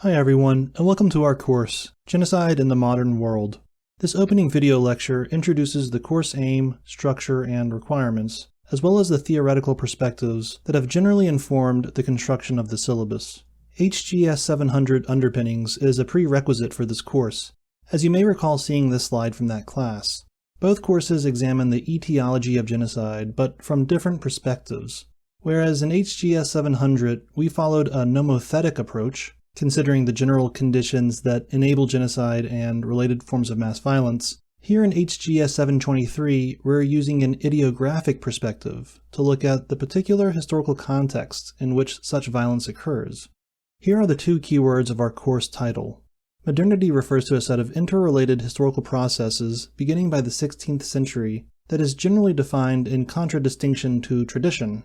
Hi everyone, and welcome to our course, Genocide in the Modern World. This opening video lecture introduces the course aim, structure, and requirements, as well as the theoretical perspectives that have generally informed the construction of the syllabus. HGS 700 underpinnings is a prerequisite for this course, as you may recall seeing this slide from that class. Both courses examine the etiology of genocide, but from different perspectives. Whereas in HGS 700, we followed a nomothetic approach, considering the general conditions that enable genocide and related forms of mass violence, here in HGS 723, we're using an ideographic perspective to look at the particular historical context in which such violence occurs. Here are the two keywords of our course title. Modernity refers to a set of interrelated historical processes beginning by the 16th century that is generally defined in contradistinction to tradition.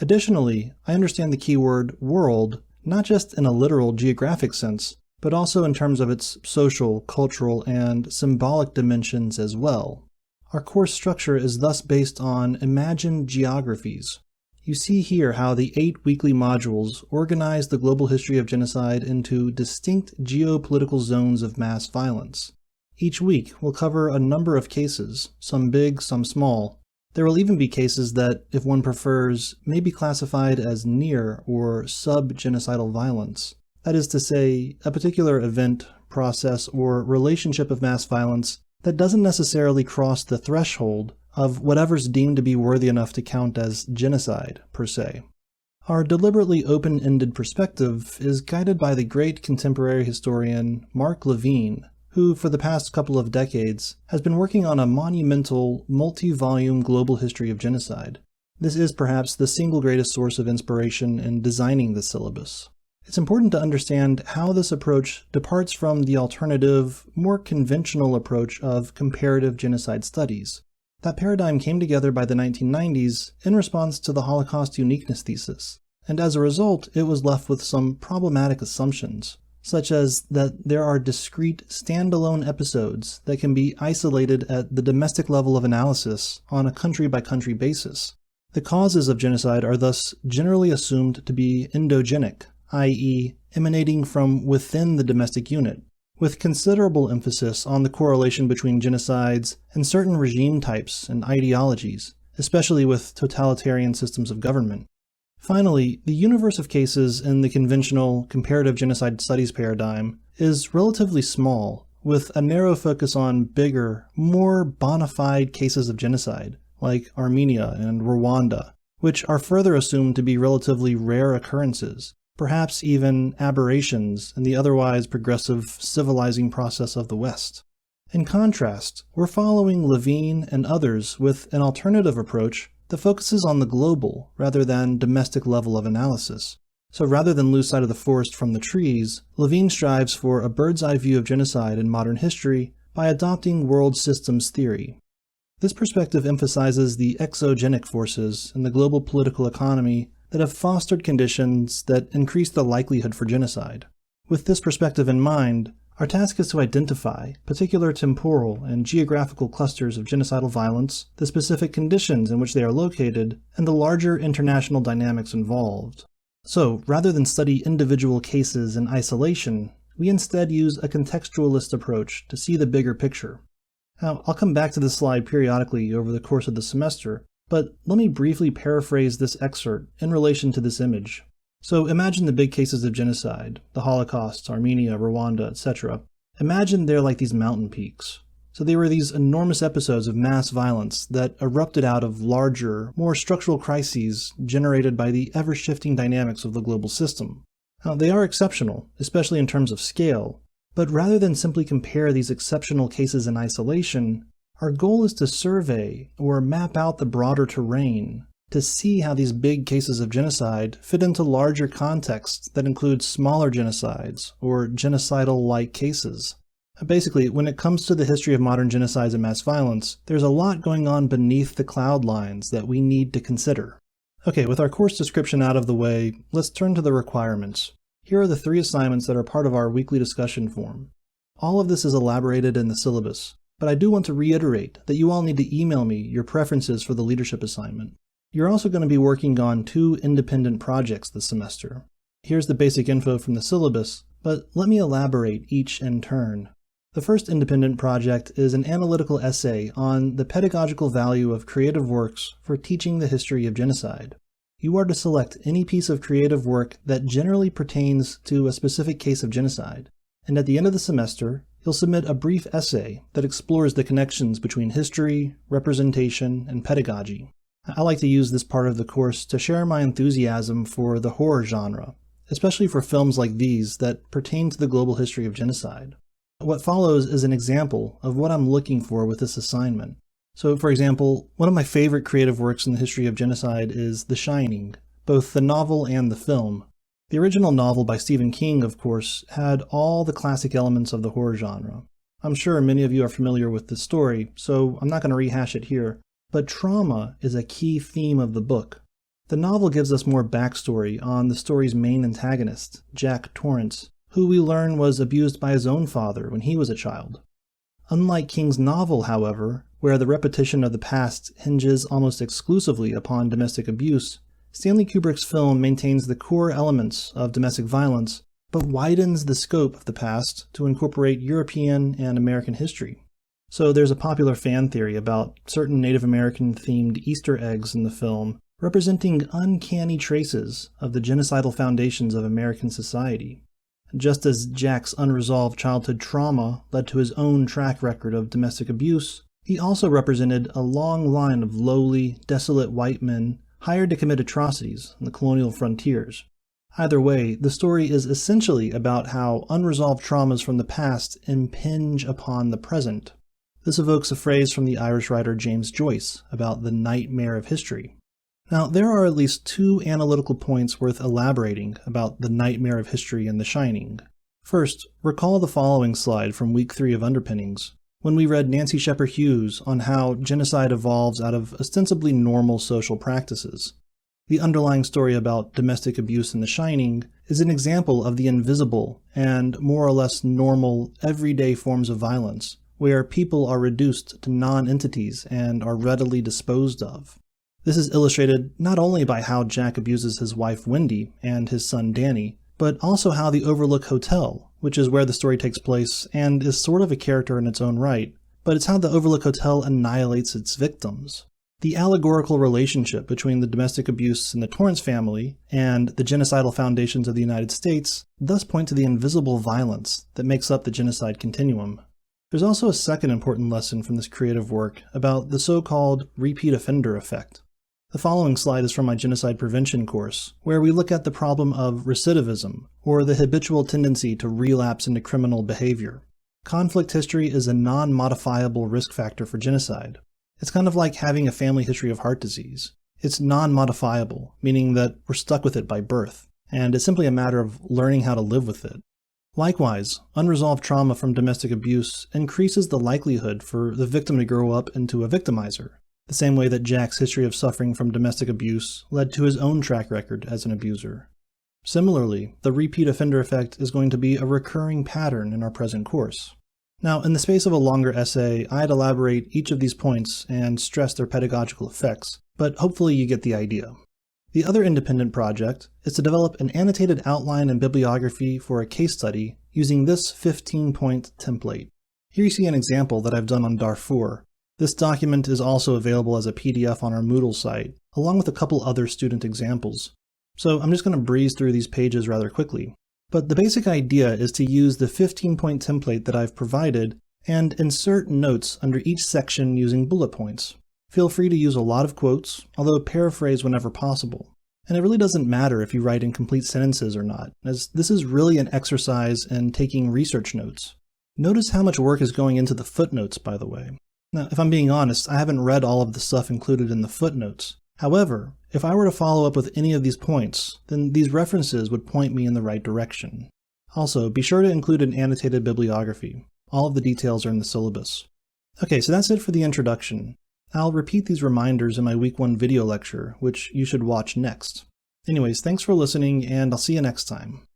Additionally, I understand the keyword world not just in a literal geographic sense, but also in terms of its social, cultural, and symbolic dimensions as well. Our course structure is thus based on imagined geographies. You see here how the 8 weekly modules organize the global history of genocide into distinct geopolitical zones of mass violence. Each week will cover a number of cases, some big, some small. There will even be cases that, if one prefers, may be classified as near or sub-genocidal violence. That is to say, a particular event, process, or relationship of mass violence that doesn't necessarily cross the threshold of whatever's deemed to be worthy enough to count as genocide, per se. Our deliberately open-ended perspective is guided by the great contemporary historian Mark Levine, who, for the past couple of decades, has been working on a monumental, multi-volume global history of genocide. This is perhaps the single greatest source of inspiration in designing the syllabus. It's important to understand how this approach departs from the alternative, more conventional approach of comparative genocide studies. That paradigm came together by the 1990s in response to the Holocaust uniqueness thesis, and as a result, it was left with some problematic assumptions, such as that there are discrete, standalone episodes that can be isolated at the domestic level of analysis on a country-by-country basis. The causes of genocide are thus generally assumed to be endogenic, i.e., emanating from within the domestic unit, with considerable emphasis on the correlation between genocides and certain regime types and ideologies, especially with totalitarian systems of government. Finally, the universe of cases in the conventional comparative genocide studies paradigm is relatively small, with a narrow focus on bigger, more bona fide cases of genocide, like Armenia and Rwanda, which are further assumed to be relatively rare occurrences, perhaps even aberrations in the otherwise progressive civilizing process of the West. In contrast, we're following Levine and others with an alternative approach that focuses on the global rather than domestic level of analysis. So rather than lose sight of the forest from the trees, Levine strives for a bird's-eye view of genocide in modern history by adopting world systems theory. This perspective emphasizes the exogenic forces in the global political economy that have fostered conditions that increase the likelihood for genocide. With this perspective in mind, our task is to identify particular temporal and geographical clusters of genocidal violence, the specific conditions in which they are located, and the larger international dynamics involved. So, rather than study individual cases in isolation, we instead use a contextualist approach to see the bigger picture. Now, I'll come back to this slide periodically over the course of the semester, but let me briefly paraphrase this excerpt in relation to this image. So imagine the big cases of genocide, the Holocaust, Armenia, Rwanda, etc. Imagine they're like these mountain peaks. So they were these enormous episodes of mass violence that erupted out of larger, more structural crises generated by the ever-shifting dynamics of the global system. Now, they are exceptional, especially in terms of scale, but rather than simply compare these exceptional cases in isolation, our goal is to survey or map out the broader terrain to see how these big cases of genocide fit into larger contexts that include smaller genocides or genocidal-like cases. Basically, when it comes to the history of modern genocides and mass violence, there's a lot going on beneath the cloud lines that we need to consider. Okay, with our course description out of the way, let's turn to the requirements. Here are the 3 assignments that are part of our weekly discussion forum. All of this is elaborated in the syllabus, but I do want to reiterate that you all need to email me your preferences for the leadership assignment. You're also going to be working on 2 independent projects this semester. Here's the basic info from the syllabus, but let me elaborate each in turn. The first independent project is an analytical essay on the pedagogical value of creative works for teaching the history of genocide. You are to select any piece of creative work that generally pertains to a specific case of genocide, and at the end of the semester, you'll submit a brief essay that explores the connections between history, representation, and pedagogy. I like to use this part of the course to share my enthusiasm for the horror genre, especially for films like these that pertain to the global history of genocide. What follows is an example of what I'm looking for with this assignment. So, for example, one of my favorite creative works in the history of genocide is The Shining, both the novel and the film. The original novel by Stephen King, of course, had all the classic elements of the horror genre. I'm sure many of you are familiar with this story, so I'm not going to rehash it here, but trauma is a key theme of the book. The novel gives us more backstory on the story's main antagonist, Jack Torrance, who we learn was abused by his own father when he was a child. Unlike King's novel, however, where the repetition of the past hinges almost exclusively upon domestic abuse, Stanley Kubrick's film maintains the core elements of domestic violence, but widens the scope of the past to incorporate European and American history. So there's a popular fan theory about certain Native American-themed Easter eggs in the film representing uncanny traces of the genocidal foundations of American society. Just as Jack's unresolved childhood trauma led to his own track record of domestic abuse, he also represented a long line of lowly, desolate white men hired to commit atrocities on the colonial frontiers. Either way, the story is essentially about how unresolved traumas from the past impinge upon the present. This evokes a phrase from the Irish writer James Joyce about the nightmare of history. Now, there are at least two analytical points worth elaborating about the nightmare of history in The Shining. First, recall the following slide from week 3 of Underpinnings, when we read Nancy Shepherd Hughes on how genocide evolves out of ostensibly normal social practices. The underlying story about domestic abuse in The Shining is an example of the invisible and more or less normal, everyday forms of violence, where people are reduced to non-entities and are readily disposed of. This is illustrated not only by how Jack abuses his wife Wendy and his son Danny, but also how the Overlook Hotel, which is where the story takes place and is sort of a character in its own right, but it's how the Overlook Hotel annihilates its victims. The allegorical relationship between the domestic abuse in the Torrance family and the genocidal foundations of the United States thus point to the invisible violence that makes up the genocide continuum. There's also a second important lesson from this creative work about the so-called repeat offender effect. The following slide is from my genocide prevention course, where we look at the problem of recidivism, or the habitual tendency to relapse into criminal behavior. Conflict history is a non-modifiable risk factor for genocide. It's kind of like having a family history of heart disease. It's non-modifiable, meaning that we're stuck with it by birth, and it's simply a matter of learning how to live with it. Likewise, unresolved trauma from domestic abuse increases the likelihood for the victim to grow up into a victimizer, the same way that Jack's history of suffering from domestic abuse led to his own track record as an abuser. Similarly, the repeat offender effect is going to be a recurring pattern in our present course. Now, in the space of a longer essay, I'd elaborate each of these points and stress their pedagogical effects, but hopefully you get the idea. The other independent project is to develop an annotated outline and bibliography for a case study using this 15-point template. Here you see an example that I've done on Darfur. This document is also available as a PDF on our Moodle site, along with a couple other student examples. So I'm just going to breeze through these pages rather quickly. But the basic idea is to use the 15-point template that I've provided and insert notes under each section using bullet points. Feel free to use a lot of quotes, although paraphrase whenever possible. And it really doesn't matter if you write in complete sentences or not, as this is really an exercise in taking research notes. Notice how much work is going into the footnotes, by the way. Now, if I'm being honest, I haven't read all of the stuff included in the footnotes. However, if I were to follow up with any of these points, then these references would point me in the right direction. Also, be sure to include an annotated bibliography. All of the details are in the syllabus. Okay, so that's it for the introduction. I'll repeat these reminders in my Week 1 video lecture, which you should watch next. Anyways, thanks for listening, and I'll see you next time.